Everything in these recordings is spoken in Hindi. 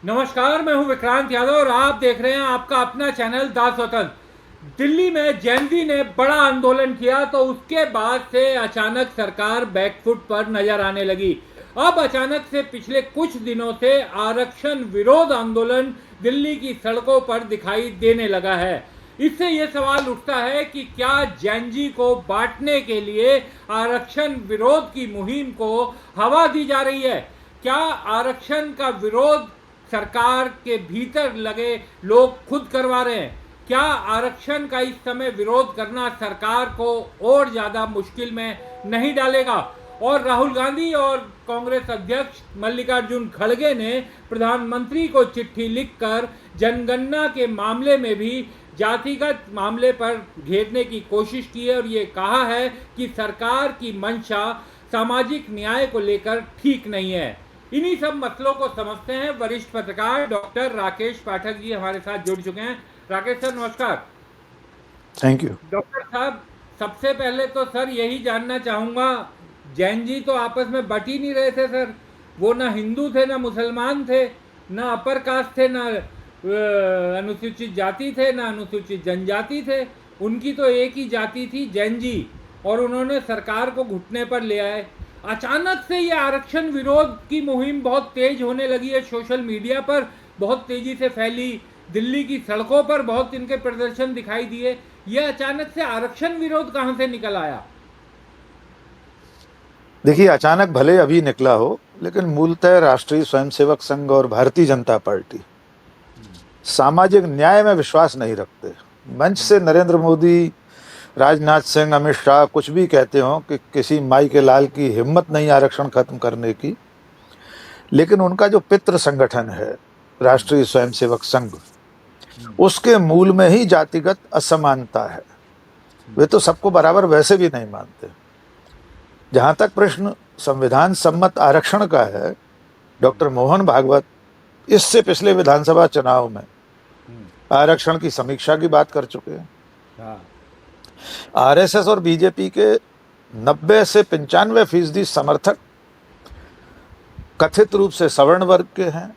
नमस्कार, मैं हूं विक्रांत यादव और आप देख रहे हैं आपका अपना चैनल द स्वतंत्र। दिल्ली में जेएनजी ने बड़ा आंदोलन किया तो उसके बाद से अचानक सरकार बैकफुट पर नजर आने लगी। अब अचानक से पिछले कुछ दिनों से आरक्षण विरोध आंदोलन दिल्ली की सड़कों पर दिखाई देने लगा है। इससे यह सवाल उठता है कि क्या जेएनजी को बांटने के लिए आरक्षण विरोध की मुहिम को हवा दी जा रही है? क्या आरक्षण का विरोध सरकार के भीतर लगे लोग खुद करवा रहे हैं? क्या आरक्षण का इस समय विरोध करना सरकार को और ज्यादा मुश्किल में नहीं डालेगा? और राहुल गांधी और कांग्रेस अध्यक्ष मल्लिकार्जुन खड़गे ने प्रधानमंत्री को चिट्ठी लिखकर जनगणना के मामले में भी जातिगत मामले पर घेरने की कोशिश की है और ये कहा है कि सरकार की मंशा सामाजिक न्याय को लेकर ठीक नहीं है। इन्हीं सब मसलों को समझते हैं वरिष्ठ पत्रकार डॉक्टर राकेश पाठक जी हमारे साथ जुड़ चुके हैं। राकेश सर, नमस्कार। Thank you. डॉक्टर साहब, सबसे पहले तो सर यही जानना चाहूंगा, जैन जी तो आपस में बट ही नहीं रहे थे सर। वो ना हिंदू थे, ना मुसलमान थे, ना अपर कास्ट थे, ना अनुसूचित जाति थे, ना अनुसूचित जनजाति थे। उनकी तो एक ही जाति थी, जैन जी। और उन्होंने सरकार को घुटने पर ले आए। अचानक से ये आरक्षण विरोध की मुहिम बहुत तेज होने लगी है, सोशल मीडिया पर बहुत तेजी से फैली, दिल्ली की सड़कों पर बहुत इनके प्रदर्शन दिखाई दिए। ये अचानक से आरक्षण विरोध कहां से निकल आया? देखिए, अचानक भले अभी निकला हो, लेकिन मूलतः राष्ट्रीय स्वयंसेवक संघ और भारतीय जनता पार्टी सामाजिक न्याय में विश्वास नहीं रखते। मंच से नरेंद्र मोदी, राजनाथ सिंह, अमित शाह कुछ भी कहते हो कि किसी माई के लाल की हिम्मत नहीं आरक्षण खत्म करने की, लेकिन उनका जो पितृ संगठन है राष्ट्रीय स्वयंसेवक संघ, उसके मूल में ही जातिगत असमानता है। वे तो सबको बराबर वैसे भी नहीं मानते। जहां तक प्रश्न संविधान सम्मत आरक्षण का है, डॉक्टर मोहन भागवत इससे पिछले विधानसभा चुनाव में आरक्षण की समीक्षा की बात कर चुके हैं। आरएसएस और बीजेपी के 90 से 95% समर्थक कथित रूप से सवर्ण वर्ग के हैं,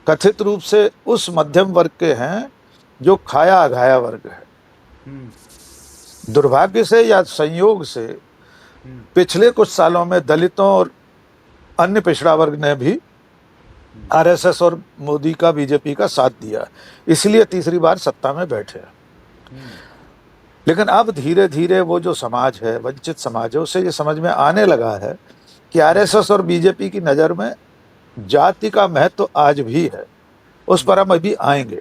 कथित रूप से उस मध्यम वर्ग के हैं जो खाया अघाया वर्ग है। दुर्भाग्य से या संयोग से पिछले कुछ सालों में दलितों और अन्य पिछड़ा वर्ग ने भी आरएसएस और मोदी का, बीजेपी का साथ दिया, इसलिए तीसरी बार सत्ता में बैठे। लेकिन अब धीरे धीरे वो जो समाज है, वंचित समाज है, उससे ये समझ में आने लगा है कि आरएसएस और बीजेपी की नज़र में जाति का महत्व तो आज भी है। उस पर हम अभी आएंगे।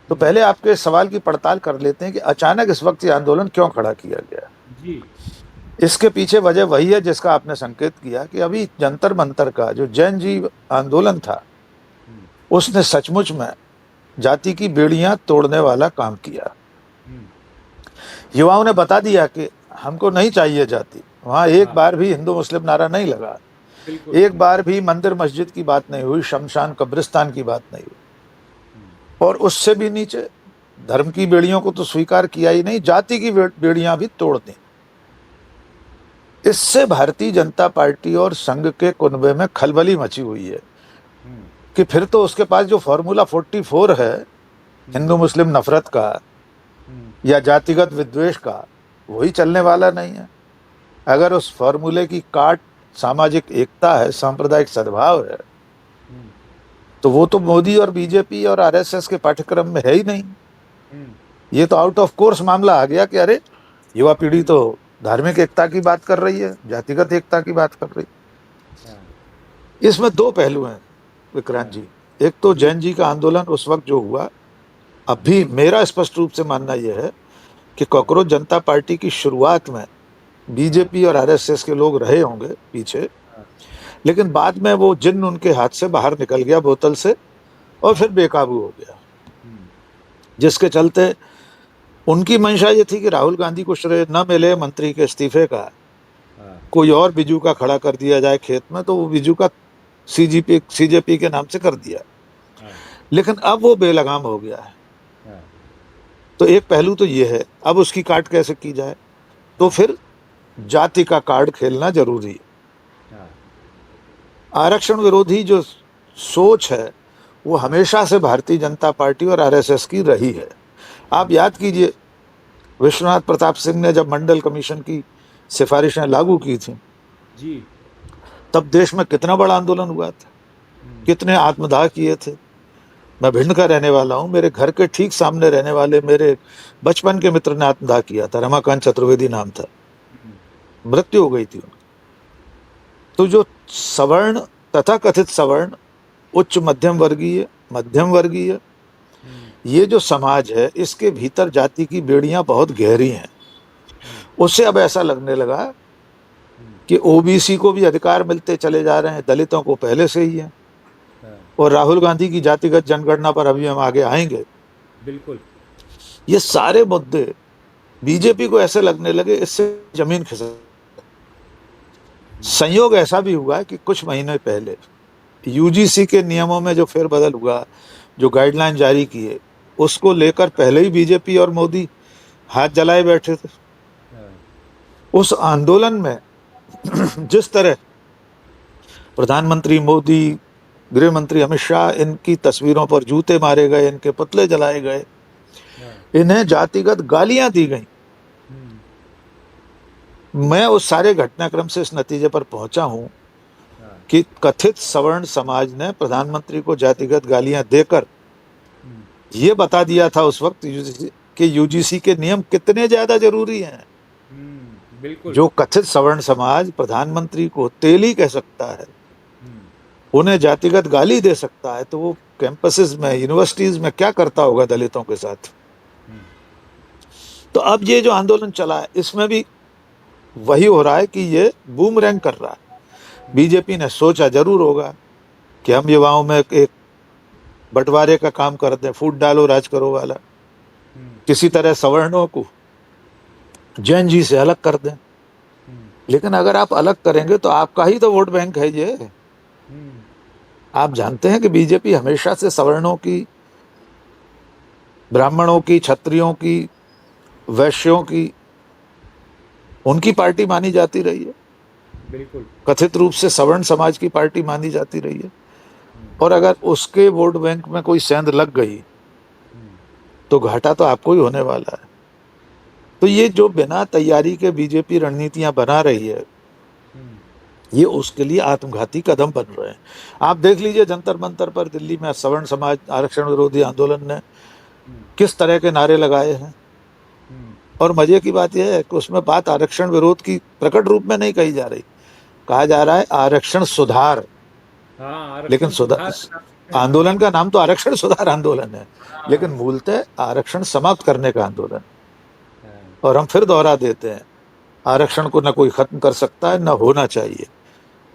तो पहले आपके सवाल की पड़ताल कर लेते हैं कि अचानक इस वक्त ये आंदोलन क्यों खड़ा किया गया जी। इसके पीछे वजह वही है जिसका आपने संकेत किया कि अभी जंतर मंतर का जो जैन जी आंदोलन था, उसने सचमुच में जाति की बेड़ियां तोड़ने वाला काम किया। युवाओं ने बता दिया कि हमको नहीं चाहिए जाति। वहां एक बार भी हिंदू मुस्लिम नारा नहीं लगा, एक बार भी मंदिर मस्जिद की बात नहीं हुई, शमशान कब्रिस्तान की बात नहीं हुई, और उससे भी नीचे धर्म की बेड़ियों को तो स्वीकार किया ही नहीं, जाति की बेड़ियां भी तोड़ दी। इससे भारतीय जनता पार्टी और संघ के कुनबे में खलबली मची हुई है कि फिर तो उसके पास जो फॉर्मूला 44 है हिंदू मुस्लिम नफरत का या जातिगत विद्वेष का, वही चलने वाला नहीं है। अगर उस फॉर्मूले की काट सामाजिक एकता है, सांप्रदायिक सद्भाव है, तो वो तो मोदी और बीजेपी और आरएसएस के पाठ्यक्रम में है ही नहीं। ये तो आउट ऑफ कोर्स मामला आ गया कि अरे युवा पीढ़ी तो धार्मिक एकता की बात कर रही है, जातिगत एकता की बात कर रही है। इसमें दो पहलू हैं विक्रांत जी। एक तो जैन जी का आंदोलन उस वक्त जो हुआ, अब भी मेरा स्पष्ट रूप से मानना यह है कि कॉकरोच जनता पार्टी की शुरुआत में बीजेपी और आरएसएस के लोग रहे होंगे पीछे, लेकिन बाद में वो जिन्न उनके हाथ से बाहर निकल गया बोतल से और फिर बेकाबू हो गया, जिसके चलते उनकी मंशा ये थी कि राहुल गांधी को श्रेय न मिले मंत्री के इस्तीफे का, कोई और बिजू का खड़ा कर दिया जाए खेत में, तो वो बिजू का सीजेपी के नाम से कर दिया। लेकिन अब वो बेलगाम हो गया है। तो एक पहलू तो ये है, अब उसकी काट कैसे की जाए, तो फिर जाति का कार्ड खेलना जरूरी है। आरक्षण विरोधी जो सोच है वो हमेशा से भारतीय जनता पार्टी और आरएसएस की रही है। आप याद कीजिए, विश्वनाथ प्रताप सिंह ने जब मंडल कमीशन की सिफारिशें लागू की थी, जी। तब देश में कितना बड़ा आंदोलन हुआ था, कितने आत्मदाह किए थे। मैं भिंड का रहने वाला हूँ, मेरे घर के ठीक सामने रहने वाले मेरे बचपन के मित्र ने आत्मदाह किया था, रमाकांत चतुर्वेदी नाम था, मृत्यु हो गई थी उनकी। तो जो सवर्ण तथा कथित सवर्ण, उच्च मध्यम वर्गीय, ये जो समाज है, इसके भीतर जाति की बेड़ियां बहुत गहरी हैं। उससे अब ऐसा लगने लगा कि ओबीसी को भी अधिकार मिलते चले जा रहे हैं, दलितों को पहले से ही है। और राहुल गांधी की जातिगत जनगणना पर अभी हम आगे आएंगे। बिल्कुल। ये सारे मुद्दे बीजेपी को ऐसे लगने लगे इससे जमीन खिसक। संयोग ऐसा भी हुआ कि कुछ महीने पहले यूजीसी के नियमों में जो फेरबदल हुआ, जो गाइडलाइन जारी किए, उसको लेकर पहले ही बीजेपी और मोदी हाथ जलाए बैठे थे। उस आंदोलन में जिस तरह प्रधानमंत्री मोदी, गृह मंत्री अमित शाह, इनकी तस्वीरों पर जूते मारे गए, इनके पुतले जलाए गए, इन्हें जातिगत गालियां दी गई। मैं उस सारे घटनाक्रम से इस नतीजे पर पहुंचा हूं कि कथित सवर्ण समाज ने प्रधानमंत्री को जातिगत गालियां देकर ये बता दिया था उस वक्त कि यूजीसी के नियम कितने ज्यादा जरूरी हैं। बिल्कुल। जो कथित सवर्ण समाज प्रधानमंत्री को तेली कह सकता है, उन्हें जातिगत गाली दे सकता है, तो वो कैंपसेस में, यूनिवर्सिटीज में क्या करता होगा दलितों के साथ। तो अब ये जो आंदोलन चला है, इसमें भी वही हो रहा है कि ये बूमरैंग कर रहा है। बीजेपी ने सोचा जरूर होगा कि हम युवाओं में एक बंटवारे का काम कर दें, फूट डालो राज करो वाला, किसी तरह सवर्णों को जैन जी से अलग कर दें। लेकिन अगर आप अलग करेंगे तो आपका ही तो वोट बैंक है ये। आप जानते हैं कि बीजेपी हमेशा से सवर्णों की, ब्राह्मणों की, क्षत्रियों की, वैश्यों की, उनकी पार्टी मानी जाती रही है। बिल्कुल। कथित रूप से सवर्ण समाज की पार्टी मानी जाती रही है। और अगर उसके वोट बैंक में कोई सेंध लग गई तो घाटा तो आपको ही होने वाला है। तो ये जो बिना तैयारी के बीजेपी रणनीतियां बना रही है, ये उसके लिए आत्मघाती कदम बन रहे हैं। आप देख लीजिए, जंतर मंतर पर दिल्ली में सवर्ण समाज आरक्षण विरोधी आंदोलन ने किस तरह के नारे लगाए हैं। और मजे की बात यह है कि उसमें बात आरक्षण विरोध की प्रकट रूप में नहीं कही जा रही, कहा जा रहा है आरक्षण सुधार। लेकिन सुधार आंदोलन का नाम तो आरक्षण सुधार आंदोलन है, लेकिन मूलतः आरक्षण समाप्त करने का आंदोलन। और हम फिर दोहरा देते हैं, आरक्षण को न कोई खत्म कर सकता है, न होना चाहिए।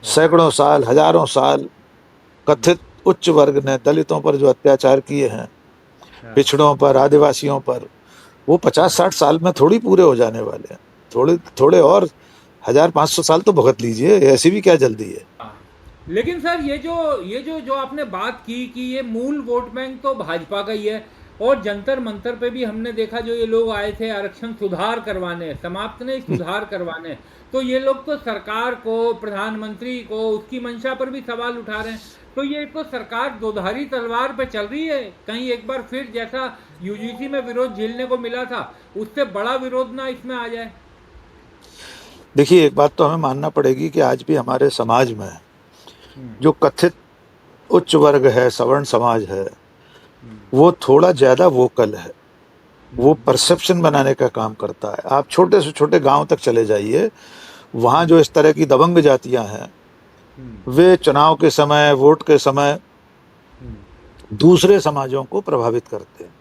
सैकड़ों साल, हजारों साल कथित उच्च वर्ग ने दलितों पर जो अत्याचार किए हैं, पिछड़ों पर, आदिवासियों पर, वो 50-60 साल में थोड़ी पूरे हो जाने वाले हैं। थोड़े और 1500 साल तो भुगत लीजिए, ऐसी भी क्या जल्दी है। लेकिन सर, ये जो आपने बात की कि ये मूल वोट बैंक तो भाजपा का ही है, और जंतर मंतर पे भी हमने देखा जो ये लोग आए थे आरक्षण सुधार करवाने, समाप्त नहीं सुधार करवाने, तो ये लोग तो सरकार को, प्रधानमंत्री को, उसकी मंशा पर भी सवाल उठा रहे हैं। तो ये तो सरकार दोधारी तलवार पे चल रही है। कहीं एक बार फिर जैसा यूजीसी में विरोध झेलने को मिला था, उससे बड़ा विरोध ना इसमें आ जाए। देखिए, एक बात तो हमें मानना पड़ेगी कि आज भी हमारे समाज में जो कथित उच्च वर्ग है, सवर्ण समाज है, वो थोड़ा ज्यादा वोकल है। वो परसेप्शन बनाने का काम करता है। आप छोटे से छोटे गांव तक चले जाइए, वहां जो इस तरह की दबंग जातियां हैं, वे चुनाव के समय, वोट के समय दूसरे समाजों को प्रभावित करते हैं।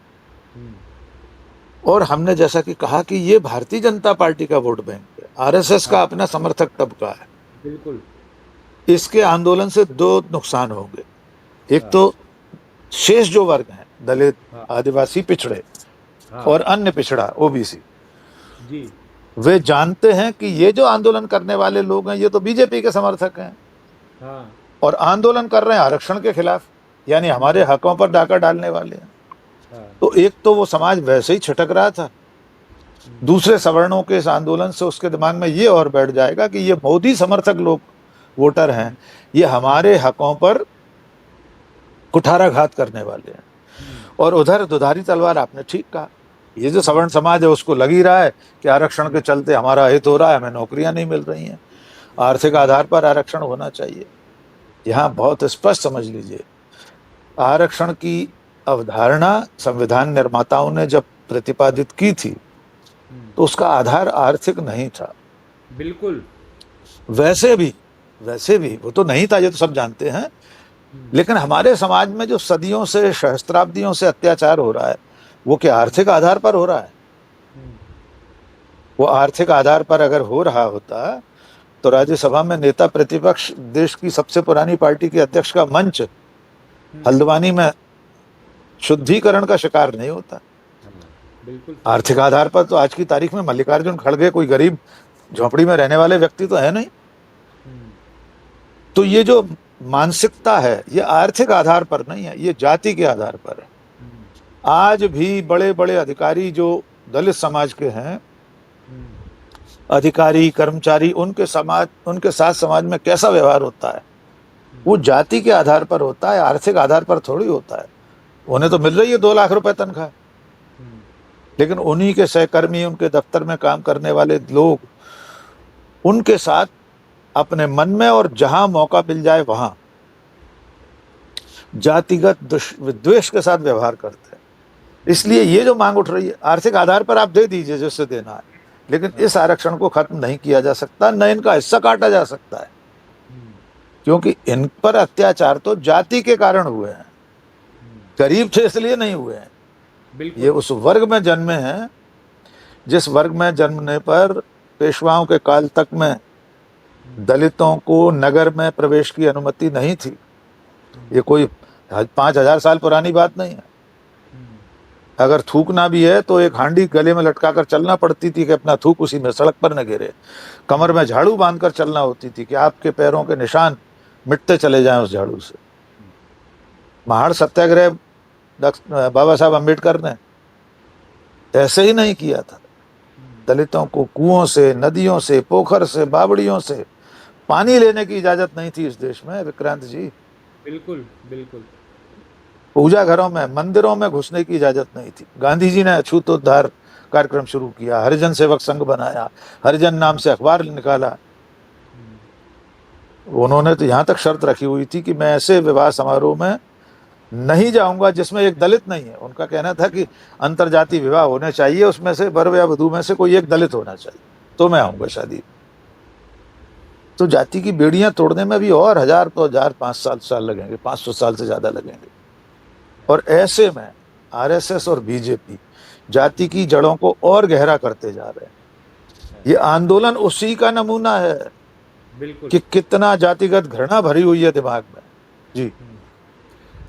और हमने जैसा कि कहा कि ये भारतीय जनता पार्टी का वोट बैंक है, आरएसएस का अपना समर्थक तबका है। बिल्कुल। इसके आंदोलन से दो नुकसान होंगे। एक तो शेष जो वर्ग हैं, दलित, आदिवासी, पिछड़े और अन्य पिछड़ा, ओबीसी जी, वे जानते हैं कि ये जो आंदोलन करने वाले लोग हैं, ये तो बीजेपी के समर्थक हैं। और आंदोलन कर रहे हैं आरक्षण के खिलाफ, यानी हमारे हकों पर डाका डालने वाले हैं। तो एक तो वो समाज वैसे ही छिटक रहा था, दूसरे सवर्णों के इस आंदोलन से उसके दिमाग में ये और बैठ जाएगा कि ये मोदी समर्थक लोग, वोटर हैं, ये हमारे हकों पर कुठाराघात करने वाले हैं। और उधर दुधारी तलवार, आपने ठीक कहा, ये जो सवर्ण समाज है उसको लग ही रहा है कि आरक्षण के चलते हमारा हित हो रहा है, हमें नौकरियां नहीं मिल रही हैं, आर्थिक आधार पर आरक्षण होना चाहिए। यहाँ बहुत स्पष्ट समझ लीजिए, आरक्षण की अवधारणा संविधान निर्माताओं ने जब प्रतिपादित की थी तो उसका आधार आर्थिक नहीं था। बिल्कुल। वैसे भी वो तो नहीं था, ये तो सब जानते हैं। लेकिन हमारे समाज में जो सदियों से, सहस्त्राब्दियों से अत्याचार हो रहा है, वो क्या आर्थिक आधार पर हो रहा है? वो आर्थिक आधार पर अगर हो रहा होता तो राज्यसभा में नेता प्रतिपक्ष, देश की सबसे पुरानी पार्टी के अध्यक्ष का मंच हल्द्वानी में शुद्धिकरण का शिकार नहीं होता। बिल्कुल। आर्थिक आधार पर तो आज की तारीख में मल्लिकार्जुन खड़गे कोई गरीब झोपड़ी में रहने वाले व्यक्ति तो है नहीं। तो ये जो मानसिकता है ये आर्थिक आधार पर नहीं है, ये जाति के आधार पर है। आज भी बड़े बड़े अधिकारी जो दलित समाज के हैं, अधिकारी कर्मचारी, उनके साथ समाज में कैसा व्यवहार होता है वो जाति के आधार पर होता है, आर्थिक आधार पर थोड़ी होता है। उन्हें तो मिल रही है 2 लाख रुपए तनख्वाह, लेकिन उन्हीं के सहकर्मी, उनके दफ्तर में काम करने वाले लोग उनके साथ अपने मन में और जहां मौका मिल जाए वहां जातिगत विद्वेष के साथ व्यवहार करते हैं। इसलिए ये जो मांग उठ रही है, आर्थिक आधार पर आप दे दीजिए जिससे देना है, लेकिन इस आरक्षण को खत्म नहीं किया जा सकता, न इनका हिस्सा काटा जा सकता है, क्योंकि इन पर अत्याचार तो जाति के कारण हुए हैं, गरीब थे इसलिए नहीं हुए हैं। ये उस वर्ग में जन्मे हैं जिस वर्ग में जन्मने पर पेशवाओं के काल तक में दलितों को नगर में प्रवेश की अनुमति नहीं थी। ये कोई 5000 साल पुरानी बात नहीं है। अगर थूकना भी है तो एक हांडी गले में लटकाकर चलना पड़ती थी कि अपना थूक उसी में सड़क पर न गिरे। कमर में झाड़ू बांधकर चलना होती थी कि आपके पैरों के निशान मिटते चले जाएं उस झाड़ू से। महाड़ सत्याग्रह बाबा साहब अम्बेडकर ने ऐसे ही नहीं किया था। दलितों को कुओं से, नदियों से, पोखर से, बावड़ियों से पानी लेने की इजाजत नहीं थी इस देश में, विक्रांत जी। बिल्कुल बिल्कुल। पूजा घरों में, मंदिरों में घुसने की इजाजत नहीं थी। गांधी जी ने अछूतोद्धार कार्यक्रम शुरू किया, हरिजन सेवक संघ बनाया, हरिजन नाम से अखबार निकाला। उन्होंने तो यहाँ तक शर्त रखी हुई थी कि मैं ऐसे विवाह समारोह में नहीं जाऊंगा जिसमें एक दलित नहीं है। उनका कहना था कि अंतरजातीय विवाह होने चाहिए, उसमें से वर या वधू में से कोई एक दलित होना चाहिए तो मैं आऊंगा शादी। तो जाति की बेड़ियां तोड़ने में भी और 1000 तो 500 साल लगेंगे, 500 साल से ज्यादा लगेंगे। और ऐसे में आरएसएस और बीजेपी जाति की जड़ों को और गहरा करते जा रहे हैं। ये आंदोलन उसी का नमूना है। बिल्कुल। कि कितना जातिगत घृणा भरी हुई है दिमाग में। जी।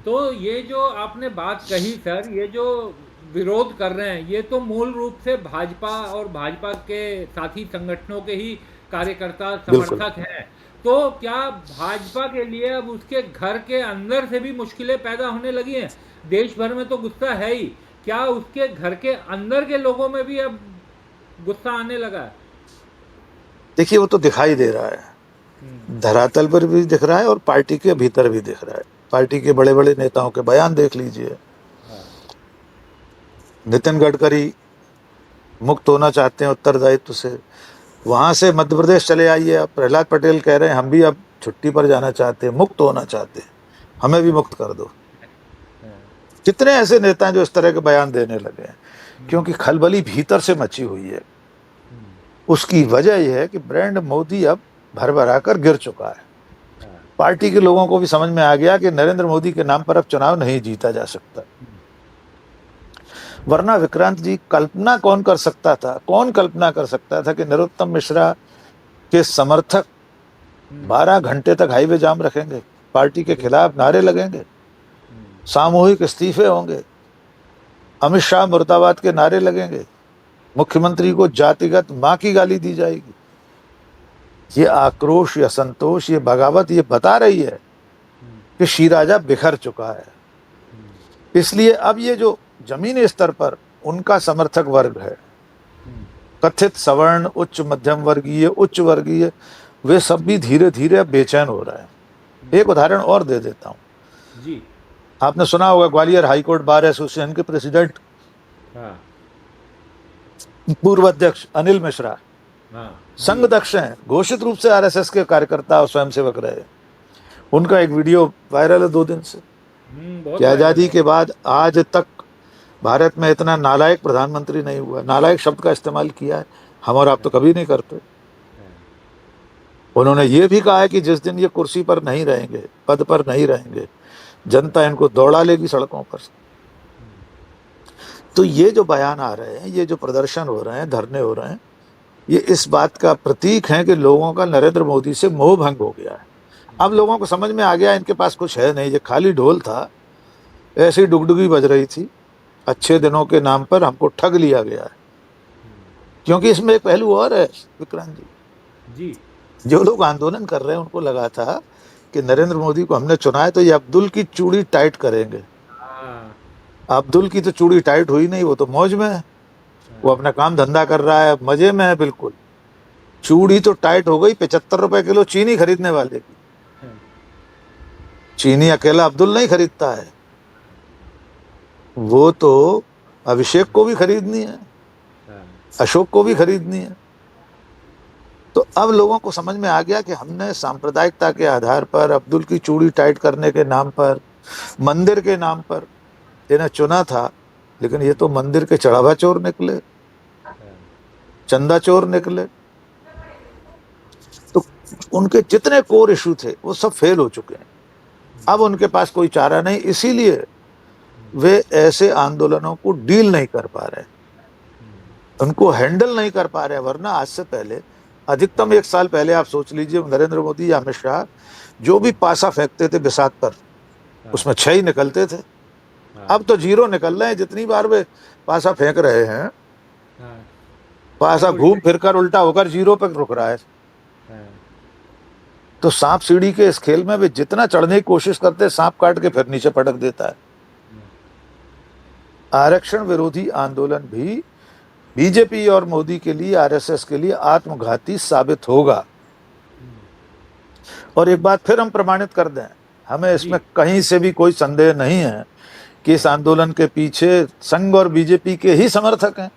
तो ये जो आपने बात कही सर, ये जो विरोध कर रहे हैं ये तो मूल रूप से भाजपा और भाजपा के साथी संगठनों के ही कार्यकर्ता समर्थक हैं। तो क्या भाजपा के लिए अब उसके घर के अंदर से भी मुश्किलें पैदा होने लगी हैं? देश भर में तो गुस्सा है ही, क्या उसके घर के अंदर के लोगों में भी अब गुस्सा आने लगा है? देखिए वो तो दिखाई दे रहा है, धरातल पर भी दिख रहा है और पार्टी के भीतर भी दिख रहा है। पार्टी के बड़े बड़े नेताओं के बयान देख लीजिए। नितिन गडकरी मुक्त होना चाहते हैं उत्तरदायित्व से, वहां से मध्य प्रदेश चले आइए। अब प्रहलाद पटेल कह रहे हैं हम भी अब छुट्टी पर जाना चाहते हैं, मुक्त होना चाहते हैं, हमें भी मुक्त कर दो। कितने ऐसे नेता हैं जो इस तरह के बयान देने लगे हैं? क्योंकि खलबली भीतर से मची हुई है। उसकी वजह यह है कि ब्रांड मोदी अब भर भरा कर गिर चुका है। पार्टी के लोगों को भी समझ में आ गया कि नरेंद्र मोदी के नाम पर अब चुनाव नहीं जीता जा सकता। वरना विक्रांत जी, कल्पना कौन कर सकता था, कौन कल्पना कर सकता था कि नरोत्तम मिश्रा के समर्थक 12 घंटे तक हाईवे जाम रखेंगे, पार्टी के खिलाफ नारे लगेंगे, सामूहिक इस्तीफे होंगे, अमित शाह मुर्दाबाद के नारे लगेंगे, मुख्यमंत्री को जातिगत मां की गाली दी जाएगी। ये आक्रोश, ये असंतोष, ये बगावत ये बता रही है कि शिराजा बिखर चुका है। इसलिए अब ये जो जमीनी स्तर पर उनका समर्थक वर्ग है, कथित सवर्ण, उच्च मध्यम वर्गीय, उच्च वर्गीय, वे सब भी धीरे धीरे बेचैन हो रहे हैं। एक उदाहरण और दे देता हूं जी। आपने सुना होगा ग्वालियर हाईकोर्ट बार एसोसिएशन के प्रेसिडेंट हाँ पूर्व अध्यक्ष अनिल मिश्रा हाँ संघ दक्ष हैं, घोषित रूप से आरएसएस के कार्यकर्ता और स्वयंसेवक रहे। उनका एक वीडियो वायरल है 2 दिन से बहुत कि आजादी वायरल के बाद आज तक भारत में इतना नालायक प्रधानमंत्री नहीं हुआ। नालायक शब्द का इस्तेमाल किया है, हम और आप तो कभी नहीं करते। उन्होंने ये भी कहा है कि जिस दिन ये कुर्सी पर नहीं रहेंगे, पद पर नहीं रहेंगे, जनता इनको दौड़ा लेगी सड़कों पर। तो ये जो बयान आ रहे हैं, ये जो प्रदर्शन हो रहे हैं, धरने हो रहे हैं, ये इस बात का प्रतीक है कि लोगों का नरेंद्र मोदी से मोह भंग हो गया है। अब लोगों को समझ में आ गया इनके पास कुछ है नहीं, ये खाली ढोल था, ऐसी डुगडुगी बज रही थी, अच्छे दिनों के नाम पर हमको ठग लिया गया है। क्योंकि इसमें एक पहलू और है विक्रांत जी, जो लोग आंदोलन कर रहे हैं उनको लगा था कि नरेंद्र मोदी को हमने चुना है तो ये अब्दुल की चूड़ी टाइट करेंगे। हाँ अब्दुल की तो चूड़ी टाइट हुई नहीं, वो तो मौज में है, वो अपना काम धंधा कर रहा है, मजे में है बिल्कुल। चूड़ी तो टाइट हो गई 75 रुपए किलो चीनी खरीदने वाले की। चीनी अकेला अब्दुल नहीं खरीदता है, वो तो अभिषेक को भी खरीदनी है, अशोक को भी खरीदनी है। तो अब लोगों को समझ में आ गया कि हमने सांप्रदायिकता के आधार पर, अब्दुल की चूड़ी टाइट करने के नाम पर, मंदिर के नाम पर इन्हें चुना था, लेकिन ये तो मंदिर के चढ़ावा चोर निकले, चंदा चोर निकले। तो उनके जितने कोर इशू थे वो सब फेल हो चुके हैं। अब उनके पास कोई चारा नहीं, इसीलिए वे ऐसे आंदोलनों को डील नहीं कर पा रहे, उनको हैंडल नहीं कर पा रहे। वरना आज से पहले, अधिकतम 1 साल पहले आप सोच लीजिए, नरेंद्र मोदी या अमित शाह जो भी पासा फेंकते थे बिसात पर, उसमें 6 ही निकलते थे। अब तो 0 निकल रहे हैं। जितनी बार वे पासा फेंक रहे हैं, पासा घूम फिरकर उल्टा होकर 0 पर रुक रहा है। तो सांप सीढ़ी के इस खेल में वे जितना चढ़ने की कोशिश करते हैं, सांप काट के फिर नीचे पटक देता है। आरक्षण विरोधी आंदोलन भी बीजेपी और मोदी के लिए, आरएसएस के लिए आत्मघाती साबित होगा। और एक बात फिर हम प्रमाणित कर दें, हमें इसमें कहीं से भी कोई संदेह नहीं है कि इस आंदोलन के पीछे संघ और बीजेपी के ही समर्थक हैं।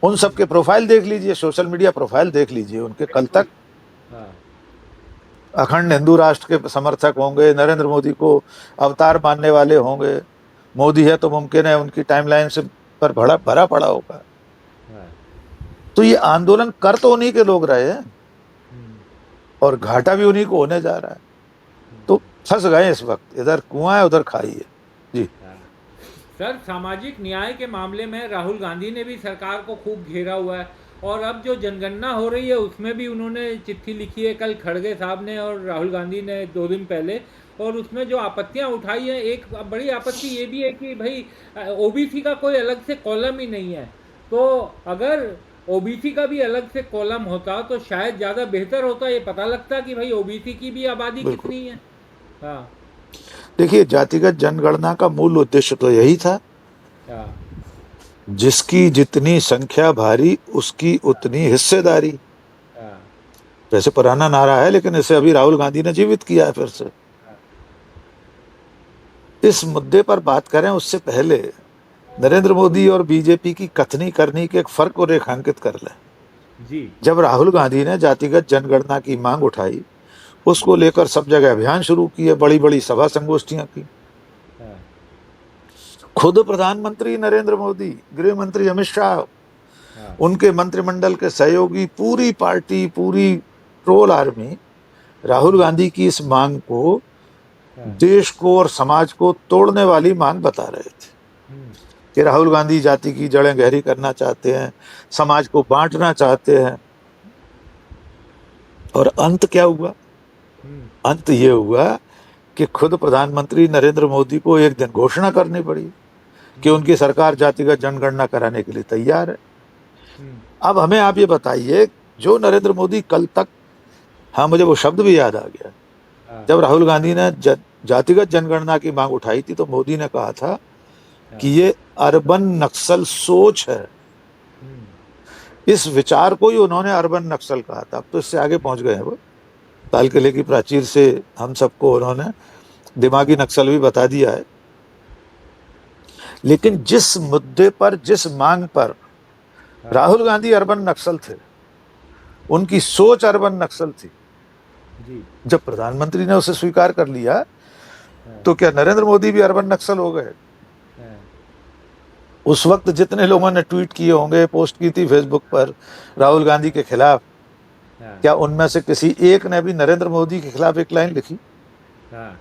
उन सब के प्रोफाइल देख लीजिए, सोशल मीडिया प्रोफाइल देख लीजिए उनके। कल तक अखंड हिंदू राष्ट्र के समर्थक होंगे, नरेंद्र मोदी को अवतार मानने वाले होंगे, मोदी है तो मुमकिन है उनकी टाइमलाइन से पर भरा पड़ा होगा। तो ये आंदोलन कर तो उन्हीं के लोग रहे हैं और घाटा भी उन्हीं को होने जा रहा है। तो फंस गए इस वक्त, इधर कुआं है उधर खाई है। जी सर, सामाजिक न्याय के मामले में राहुल गांधी ने भी सरकार को खूब घेरा हुआ है, और अब जो जनगणना हो रही है उसमें भी उन्होंने चिट्ठी लिखी है, कल खड़गे साहब ने और राहुल गांधी ने 2 दिन पहले। और उसमें जो आपत्तियां उठाई हैं, एक बड़ी आपत्ति ये भी है कि भाई ओबीसी का कोई अलग से कॉलम ही नहीं है। तो अगर ओबीसी का भी अलग से कॉलम होता तो शायद ज़्यादा बेहतर होता, ये पता लगता कि भाई ओबीसी की भी आबादी कितनी है। हाँ, देखिए, जातिगत जनगणना का मूल उद्देश्य तो यही था, जिसकी जितनी संख्या भारी उसकी उतनी हिस्सेदारी। वैसे पुराना नारा है, लेकिन इसे अभी राहुल गांधी ने जीवित किया है फिर से। इस मुद्दे पर बात करें उससे पहले नरेंद्र मोदी और बीजेपी की कथनी करनी के एक फर्क को रेखांकित कर लें। जी, जब राहुल गांधी ने जातिगत जनगणना की मांग उठाई, उसको लेकर सब जगह अभियान शुरू किए, बड़ी बड़ी सभा संगोष्ठियां की। खुद प्रधानमंत्री नरेंद्र मोदी, गृह मंत्री अमित शाह, उनके मंत्रिमंडल के सहयोगी, पूरी पार्टी, पूरी ट्रोल आर्मी राहुल गांधी की इस मांग को देश को और समाज को तोड़ने वाली मांग बता रहे थे कि राहुल गांधी जाति की जड़ें गहरी करना चाहते हैं, समाज को बांटना चाहते हैं। और अंत क्या हुआ? अंत ये हुआ कि खुद प्रधानमंत्री नरेंद्र मोदी को एक दिन घोषणा करनी पड़ी कि उनकी सरकार जातिगत जनगणना कराने के लिए तैयार है। अब हमें आप ये बताइए, जो नरेंद्र मोदी कल तक, हाँ मुझे वो शब्द भी याद आ गया, जब राहुल गांधी ने जातिगत जनगणना की मांग उठाई थी तो मोदी ने कहा था कि ये अर्बन नक्सल सोच है। इस विचार को ही उन्होंने अर्बन नक्सल कहा था। अब तो इससे आगे पहुंच गए हैं वो। ताल किले की प्राचीर से हम सबको उन्होंने दिमागी नक्सल भी बता दिया है। लेकिन जिस मुद्दे पर, जिस मांग पर राहुल गांधी अर्बन नक्सल थे, उनकी सोच अर्बन नक्सल थी, जी। जब प्रधानमंत्री ने उसे स्वीकार कर लिया हाँ, तो क्या नरेंद्र मोदी भी अर्बन नक्सल हो गए? हाँ, उस वक्त जितने लोगों ने ट्वीट किए होंगे, पोस्ट की थी फेसबुक पर राहुल गांधी के खिलाफ, हाँ, क्या उनमें से किसी एक ने भी नरेंद्र मोदी के खिलाफ एक लाइन लिखी? हाँ,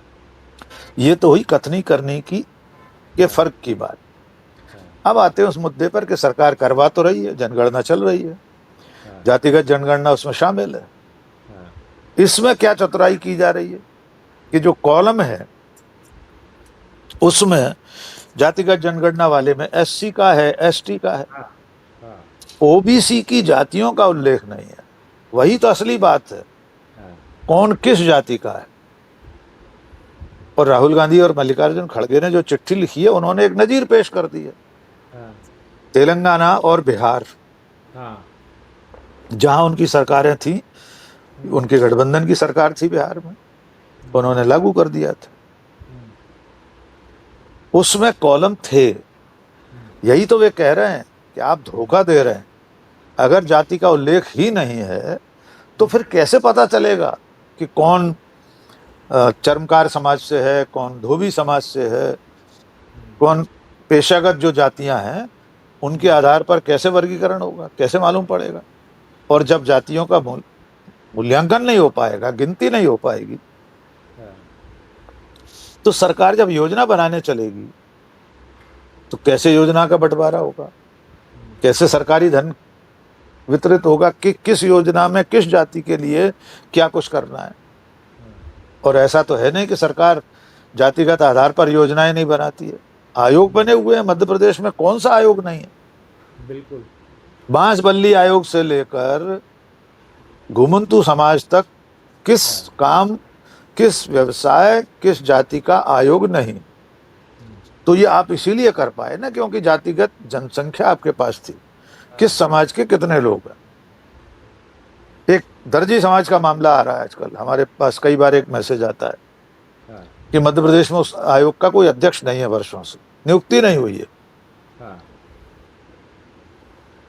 ये तो हुई कथनी करने की, ये फर्क की बात। हाँ, अब आते हैं उस मुद्दे पर कि सरकार करवा तो रही है, जनगणना चल रही है, हाँ, जातिगत जनगणना उसमें शामिल है। हाँ, इसमें क्या चतुराई की जा रही है कि जो कॉलम है उसमें जातिगत जनगणना वाले में एससी का है, एसटी का है, हाँ, हाँ, ओबीसी की जातियों का उल्लेख नहीं है। वही तो असली बात है, हाँ, कौन किस जाति का है। और राहुल गांधी और मल्लिकार्जुन खड़गे ने जो चिट्ठी लिखी है, उन्होंने एक नजीर पेश कर दी है। हाँ, तेलंगाना और बिहार, हाँ, जहां उनकी सरकारें थी, उनके गठबंधन की सरकार थी बिहार में, उन्होंने लागू कर दिया था। उसमें कॉलम थे। यही तो वे कह रहे हैं कि आप धोखा दे रहे हैं। अगर जाति का उल्लेख ही नहीं है तो फिर कैसे पता चलेगा कि कौन चर्मकार समाज से है, कौन धोबी समाज से है, कौन पेशागत जो जातियां हैं उनके आधार पर कैसे वर्गीकरण होगा, कैसे मालूम पड़ेगा? और जब जातियों का मूल्यांकन नहीं हो पाएगा, गिनती नहीं हो पाएगी, तो सरकार जब योजना बनाने चलेगी तो कैसे योजना का बंटवारा होगा, कैसे सरकारी धन वितरित होगा कि किस योजना में किस जाति के लिए क्या कुछ करना है। और ऐसा तो है नहीं कि सरकार जातिगत आधार पर योजनाएं नहीं बनाती है। आयोग बने हुए हैं मध्य प्रदेश में, कौन सा आयोग नहीं है? बिल्कुल। बांसबल्ली आयोग से लेकर घुमंतू समाज तक, किस काम, किस व्यवसाय, किस जाति का आयोग नहीं। तो ये आप इसीलिए कर पाए ना क्योंकि जातिगत जनसंख्या आपके पास थी, किस समाज के कितने लोग हैं। एक दर्जी समाज का मामला आ रहा है आजकल, हमारे पास कई बार एक मैसेज आता है कि मध्य प्रदेश में उस आयोग का कोई अध्यक्ष नहीं है, वर्षों से नियुक्ति नहीं हुई है।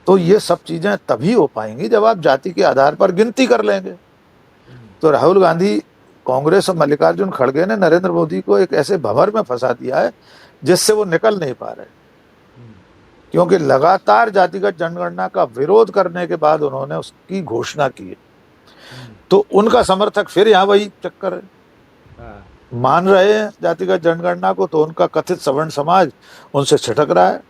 तो ये सब चीजें तभी हो पाएंगी जब आप जाति के आधार पर गिनती कर लेंगे। तो राहुल गांधी, कांग्रेस और मल्लिकार्जुन खड़गे ने नरेंद्र मोदी को एक ऐसे भंवर में फंसा दिया है जिससे वो निकल नहीं पा रहे, क्योंकि लगातार जातिगत जनगणना का विरोध करने के बाद उन्होंने उसकी घोषणा की है। तो उनका समर्थक फिर यहाँ वही चक्कर है, मान रहे हैं जातिगत जनगणना को, तो उनका कथित सवर्ण समाज उनसे छिटक रहा है,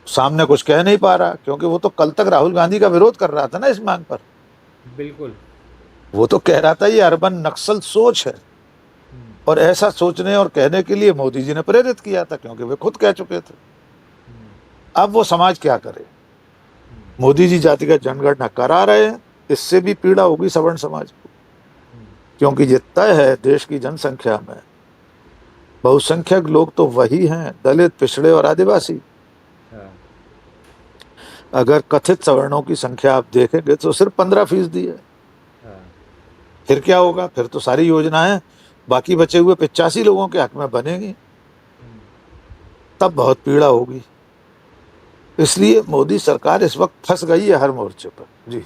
सामने कुछ कह नहीं पा रहा, क्योंकि वो तो कल तक राहुल गांधी का विरोध कर रहा था ना इस मांग पर। बिल्कुल। वो तो कह रहा था ये अर्बन नक्सल सोच है, और ऐसा सोचने और कहने के लिए मोदी जी ने प्रेरित किया था, क्योंकि वे खुद कह चुके थे। अब वो समाज क्या करे? मोदी जी जातिगत जनगणना करा रहे हैं, इससे भी पीड़ा होगी सवर्ण समाज को, क्योंकि ये तय है देश की जनसंख्या में बहुसंख्यक लोग तो वही हैं, दलित, पिछड़े और आदिवासी। अगर कथित सवर्णों की संख्या आप देखेंगे तो सिर्फ 15% है। फिर क्या होगा? फिर तो सारी योजनाएं बाकी बचे हुए 85 लोगों के हक में बनेगी, तब बहुत पीड़ा होगी। इसलिए मोदी सरकार इस वक्त फंस गई है हर मोर्चे पर। जी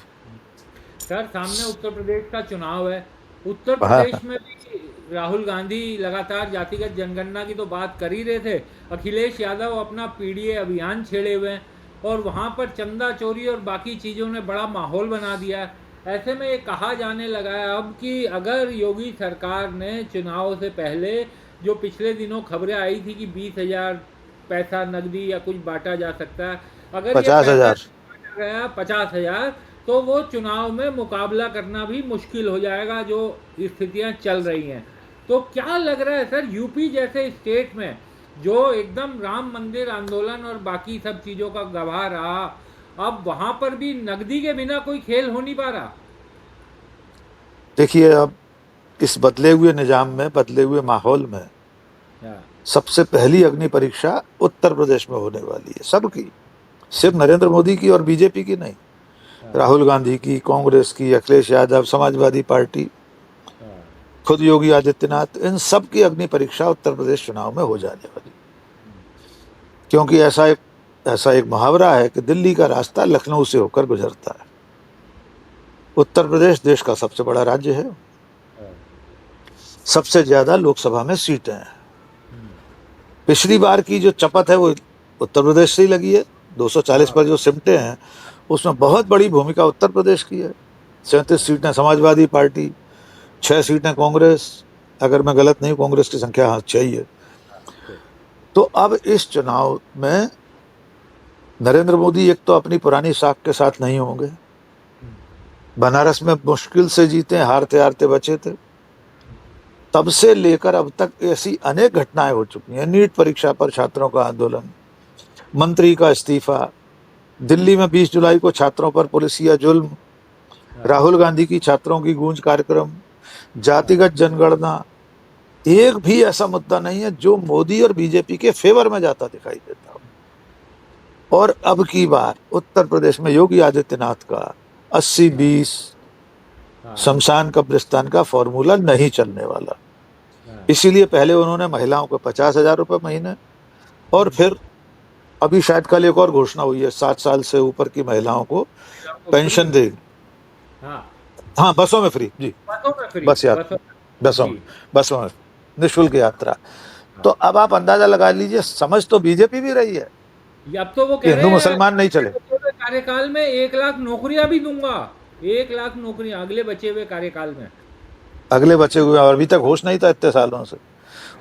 सर, सामने उत्तर प्रदेश का चुनाव है। उत्तर प्रदेश में भी राहुल गांधी लगातार जातिगत जनगणना की तो बात कर ही रहे थे। अखिलेश यादव अपना पीडीए अभियान छेड़े हुए हैं और वहां पर चंदा चोरी और बाकी चीज़ों ने बड़ा माहौल बना दिया है। ऐसे में ये कहा जाने लगा है अब कि अगर योगी सरकार ने चुनाव से पहले, जो पिछले दिनों खबरें आई थी कि 20,000 पैसा नकदी या कुछ बांटा जा सकता है, अगर 50,000 गया 50,000 तो वो चुनाव में मुकाबला करना भी मुश्किल हो जाएगा, जो स्थितियां चल रही हैं। तो क्या लग रहा है सर, यूपी जैसे स्टेट में जो एकदम राम मंदिर आंदोलन और बाकी सब चीज़ों का गवाह रहा, अब वहां पर भी नकदी के बिना कोई खेल हो नहीं पा रहा? देखिए, अब इस बदले हुए निजाम में, बदले हुए माहौल में सबसे पहली अग्नि परीक्षा उत्तर प्रदेश में होने वाली है, सबकी, सिर्फ नरेंद्र मोदी की और बीजेपी की नहीं, राहुल गांधी की, कांग्रेस की, अखिलेश यादव, समाजवादी पार्टी, खुद योगी आदित्यनाथ, इन सब की अग्नि परीक्षा उत्तर प्रदेश चुनाव में हो जाने वाली। क्योंकि ऐसा एक मुहावरा है कि दिल्ली का रास्ता लखनऊ से होकर गुजरता है। उत्तर प्रदेश देश का सबसे बड़ा राज्य है, सबसे ज्यादा लोकसभा में सीटें हैं। पिछली बार की जो चपत है वो उत्तर प्रदेश से ही लगी है। 240 पर जो सिमटे हैं उसमें बहुत बड़ी भूमिका उत्तर प्रदेश की है। 37 सीटें समाजवादी पार्टी, 6 सीटें कांग्रेस, अगर मैं गलत नहीं, कांग्रेस की संख्या हाँ 6 ही है। तो अब इस चुनाव में नरेंद्र मोदी एक तो अपनी पुरानी साख के साथ नहीं होंगे। बनारस में मुश्किल से जीते, हारते हारते बचे थे। तब से लेकर अब तक ऐसी अनेक घटनाएं हो चुकी हैं। नीट परीक्षा पर छात्रों का आंदोलन, मंत्री का इस्तीफा, दिल्ली में 20 जुलाई को छात्रों पर पुलिसिया जुल्म, राहुल गांधी की छात्रों की गूंज कार्यक्रम, जातिगत जनगणना, एक भी ऐसा मुद्दा नहीं है जो मोदी और बीजेपी के फेवर में जाता दिखाई देता हो। और अब की बार उत्तर प्रदेश में योगी आदित्यनाथ का 80-20 शमशान कब्रिस्तान का फॉर्मूला नहीं चलने वाला। इसीलिए पहले उन्होंने महिलाओं को 50,000 रुपये महीने, और फिर अभी शायद कल एक और घोषणा हुई है 60 साल से ऊपर की महिलाओं को पेंशन देगी। हाँ, बसों में फ्री जी, बस यात्रा, बसों में निःशुल्क यात्रा। तो अब आप अंदाजा लगा लीजिए, समझ तो बीजेपी भी रही है अब तो वो कह हिंदू मुसलमान नहीं चले। कार्यकाल में 1 लाख नौकरियां भी दूंगा, 1 लाख नौकरियां अगले बचे हुए कार्यकाल में, अगले बचे हुए, और अभी तक होश नहीं था इतने सालों से।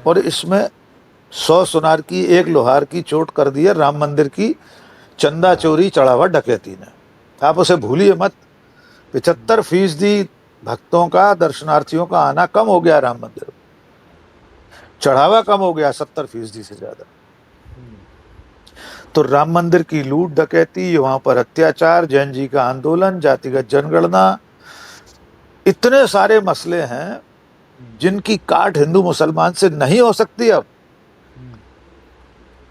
और इसमें 100 सुनार की 1 लोहार की चोट कर दी है राम मंदिर की चंदा चोरी चढ़ावा डकैती ने। आप उसे भूलिए मत। 75% भक्तों का, दर्शनार्थियों का आना कम हो गया राम मंदिर, चढ़ावा कम हो गया 70% से ज्यादा। तो राम मंदिर की लूट डकैती, वहां पर अत्याचार, जैन जी का आंदोलन, जातिगत जनगणना, इतने सारे मसले हैं जिनकी काट हिंदू मुसलमान से नहीं हो सकती। अब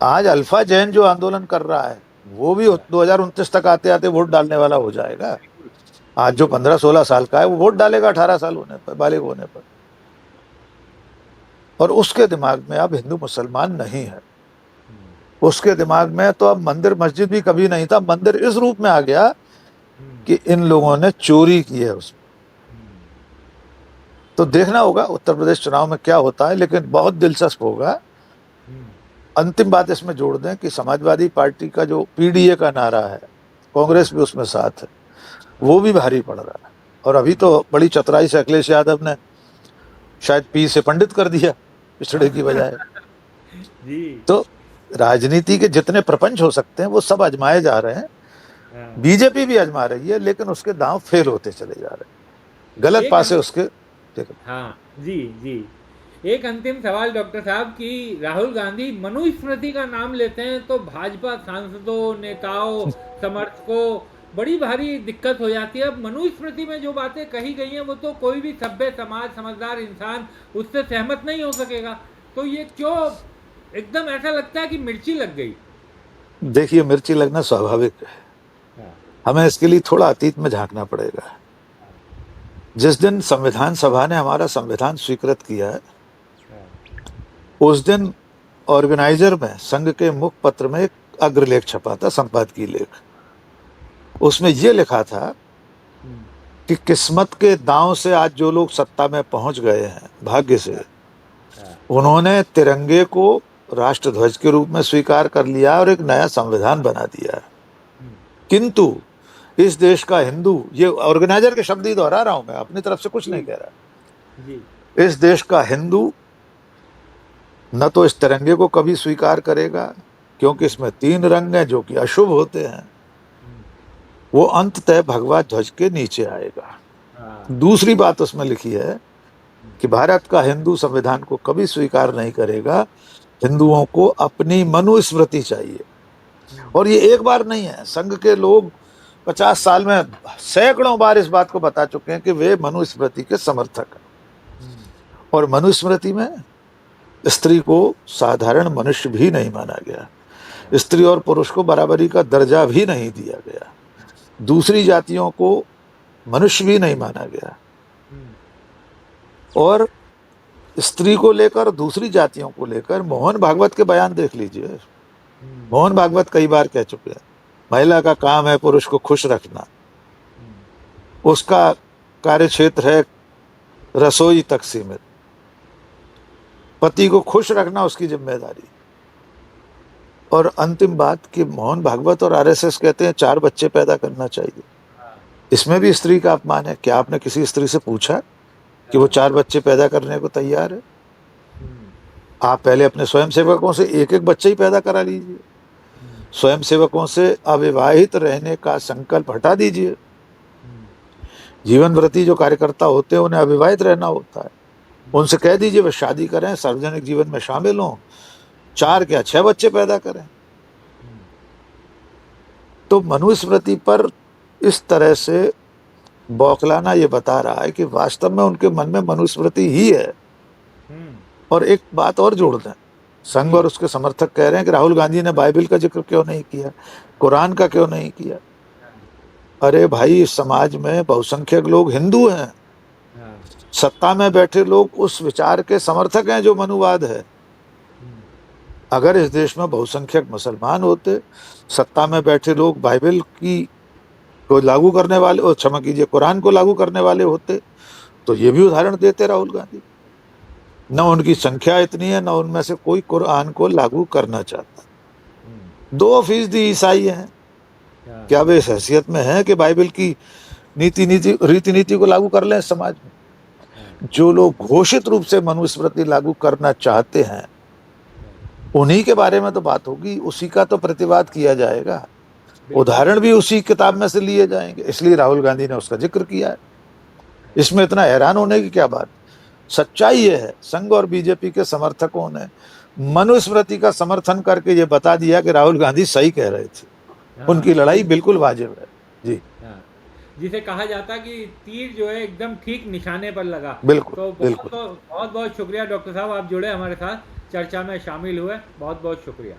आज अल्फा जैन जो आंदोलन कर रहा है वो भी 2029 तक आते आते वोट डालने वाला हो जाएगा। आज जो 15-16 साल का है वो वोट डालेगा 18 साल होने पर, बालिग होने पर। और उसके दिमाग में अब हिंदू मुसलमान नहीं है। उसके दिमाग में तो अब मंदिर मस्जिद भी कभी नहीं था, मंदिर इस रूप में आ गया कि इन लोगों ने चोरी की है उसमें। तो देखना होगा उत्तर प्रदेश चुनाव में क्या होता है, लेकिन बहुत दिलचस्प होगा। अंतिम बात इसमें जोड़ दें कि समाजवादी पार्टी का जो पीडीए का नारा है, कांग्रेस भी उसमें साथ है, वो भी भारी पड़ रहा है। और अभी तो बड़ी चतुराई से अखिलेश यादव ने शायद पी से पंडित कर दिया पिछड़े की बजाय। तो राजनीति के जितने प्रपंच हो सकते हैं वो सब आजमाए जा रहे हैं। बीजेपी भी आजमा रही है, लेकिन उसके दांव फेल होते चले जा रहे हैं, गलत पासे उसके। हाँ जी जी, एक अंतिम सवाल डॉक्टर साहब कि राहुल गांधी मनुस्मृति का नाम लेते हैं तो भाजपा सांसदों, नेताओं, समर्थकों बड़ी भारी दिक्कत हो जाती है। अब मनुस्मृति में जो बातें कही गई हैं वो तो कोई भी सभ्य समाज, समझदार इंसान उससे सहमत नहीं हो सकेगा। तो ये क्यों एकदम ऐसा लगता है कि मिर्ची लग गई? देखिए, मिर्ची लगना स्वाभाविक है, हमें इसके लिए थोड़ा अतीत में झांकना पड़ेगा। जिस दिन संविधान सभा ने हमारा संविधान स्वीकृत किया है, उस दिन ऑर्गेनाइजर में संघ के मुख पत्र में एक अग्रलेख छपा था, संपादकीय लेख। उसमें यह लिखा था कि किस्मत के दांव से आज जो लोग सत्ता में पहुंच गए हैं, भाग्य से, उन्होंने तिरंगे को राष्ट्रध्वज के रूप में स्वीकार कर लिया और एक नया संविधान बना दिया। किंतु इस देश का हिंदू, ये ऑर्गेनाइजर के शब्द ही दोहरा रहा हूं मैं, अपनी तरफ से कुछ नहीं कह रहा, इस देश का हिंदू न तो इस तिरंगे को कभी स्वीकार करेगा, क्योंकि इसमें 3 रंग हैं जो कि अशुभ होते हैं, वो अंततः भगवा ध्वज के नीचे आएगा। दूसरी बात उसमें लिखी है कि भारत का हिंदू संविधान को कभी स्वीकार नहीं करेगा, हिंदुओं को अपनी मनुस्मृति चाहिए। और ये एक बार नहीं है, संघ के लोग 50 साल में सैकड़ों बार इस बात को बता चुके हैं कि वे मनुस्मृति के समर्थक हैं। और मनुस्मृति में स्त्री को साधारण मनुष्य भी नहीं माना गया, स्त्री और पुरुष को बराबरी का दर्जा भी नहीं दिया गया, दूसरी जातियों को मनुष्य भी नहीं माना गया। और स्त्री को लेकर, दूसरी जातियों को लेकर मोहन भागवत के बयान देख लीजिए, मोहन भागवत कई बार कह चुके हैं, महिला का काम है पुरुष को खुश रखना, उसका कार्य क्षेत्र है रसोई तक सीमित, पति को खुश रखना उसकी जिम्मेदारी। और अंतिम बात कि मोहन भागवत और आरएसएस कहते हैं 4 बच्चे पैदा करना चाहिए। इसमें भी स्त्री का अपमान है। क्या आपने किसी स्त्री से पूछा कि वो 4 बच्चे पैदा करने को तैयार है? आप पहले अपने स्वयंसेवकों से एक एक बच्चे ही पैदा करा लीजिए, स्वयंसेवकों से अविवाहित रहने का संकल्प हटा दीजिए। जीवन व्रती जो कार्यकर्ता होते हैं उन्हें अविवाहित रहना होता है, उनसे कह दीजिए वे शादी करें, सार्वजनिक जीवन में शामिल हों, 4 क्या 6 बच्चे पैदा करें। तो मनुस्मृति पर इस तरह से बौखलाना ये बता रहा है कि वास्तव में उनके मन में मनुस्मृति ही है। और एक बात और जोड़ दें, संघ और उसके समर्थक कह रहे हैं कि राहुल गांधी ने बाइबल का जिक्र क्यों नहीं किया, कुरान का क्यों नहीं किया। अरे भाई, इस समाज में बहुसंख्यक लोग हिंदू हैं, सत्ता में बैठे लोग उस विचार के समर्थक हैं जो मनुवाद है। अगर इस देश में बहुसंख्यक मुसलमान होते, सत्ता में बैठे लोग बाइबल को लागू करने वाले, क्षमा कीजिए, कुरान को लागू करने वाले होते, तो ये भी उदाहरण देते राहुल गांधी। न उनकी संख्या इतनी है, न उनमें से कोई कुरान को लागू करना चाहता। 2% ईसाई हैं। क्या वे इस हैसियत में हैं कि बाइबल की रीति नीति को लागू कर लें समाज में? जो लोग घोषित रूप से मनुस्मृति लागू करना चाहते हैं उन्हीं के बारे में तो बात होगी, उसी का तो प्रतिवाद किया जाएगा, उदाहरण भी उसी किताब में से लिए जाएंगे। इसलिए राहुल गांधी ने उसका जिक्र किया है। इसमें इतना हैरान होने की क्या बात? सच्चाई ये है, संघ और बीजेपी के समर्थकों ने मनुस्मृति का समर्थन करके ये बता दिया कि राहुल गांधी सही कह रहे थे। उनकी लड़ाई बिल्कुल वाजिब है जी। जिसे कहा जाता कि तीर जो है एकदम ठीक निशाने पर लगा। बिल्कुल, तो बिल्कुल। बहुत बहुत शुक्रिया डॉक्टर साहब, आप जुड़े हमारे साथ, चर्चा में शामिल हुए, बहुत बहुत शुक्रिया।